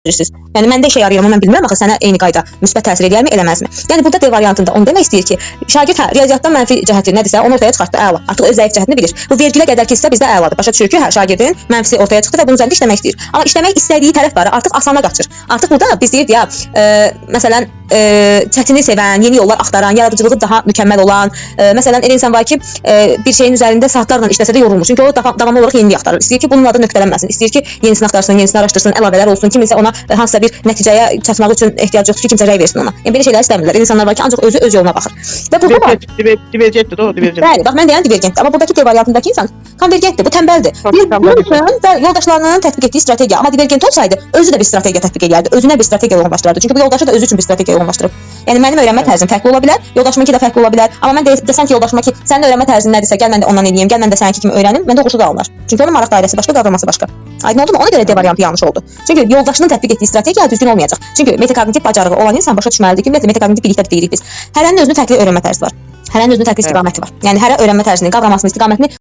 bilirsiniz. Yəni məndə işə yarayır, amma mən bilmirəm axı sənə eyni qayda müsbət təsir edərmi, eləməzmi? Yəni burada D variantında onu demək istəyir ki, şagird riyaziyyatdan mənfi cəhəti nədirsə, onu ortaya çıxartdı, əla. Artıq öz zəif cəhətini bilir. Bu vergilə qədər keçsə bizdə əladır. Başa düşür ki, şagirdin mənfisi ortaya çıxdı və bunun üzərində işləmək istəyir. Amma işləmək istədiyi tərəf var, artıq asana qaçır. Artıq burada biz deyirdik ya, məsələn, çətini sevən, yeni yollar axtaran, yaradıcılığı daha mükəmməl olan, məsələn, elə insan var ki, bir şeyin üzərində saatlarla işləsə də yorulmur. Çünki o davamlı olaraq yenilik axtarır. İstəyir ki, bunun adı nöqtələnməsin. İstəyir ki, yenisini axtarsın, yenisini araşdırsın, əlavələr olsun, kiminsə ona hansısa bir nəticəyə çatmaq üçün ehtiyacı yoxdur ki, kimsə rəy versin ona. Yəni belə şeyləri istəmirlər. İnsanlar var ki, ancaq özü öz yoluna baxır. Və burada var. Divergentdir o, divergent. Bəli, bax mən deyən divergentdir. Amma buradakı D variantındakı insan konvergentdir. Bu tənbəldir. Və yoldaşlarının tətbiq etdiyi strategiya. Amma divergent olsaydı, özü də bir strategiya tətbiq edirdi. Özünə bir strategiya yoğunlaşdırardı. Çünki bu yoldaşı da özü üçün bir strategiya yoğunlaşdırıb. Yəni mənim öyrənmə tərzim fərqli ola bilər, yoldaşımınki də fərqli ola bilər. Amma mən desəm ki, yoldaşıma ki, sənin öyrənmə tərzin nədirsə, gəl mən də ondan eləyim, gəl mən də səninki kimi öyrənim, məndə uğursuz alınır. Çünki onun maraq dairəsi başqa, qavraması başqa. Aydın oldu mu? Ona görə D variantı yanlış oldu. Çünki yoldaşının tətbiq etdiyi strategiya düzgün olmayacaq. Çünki metakognitiv bacarığı olan insan başa düşməlidir ki, ümumiyyətlə metakognitiv bilikdə deyirik biz. Hərənin özünün fərqli öyrənmə tərzi var. Hərənin özünün fərqli istiqaməti var. Yəni hərə öyrənmə tərzini, qavramasını, istiqamətini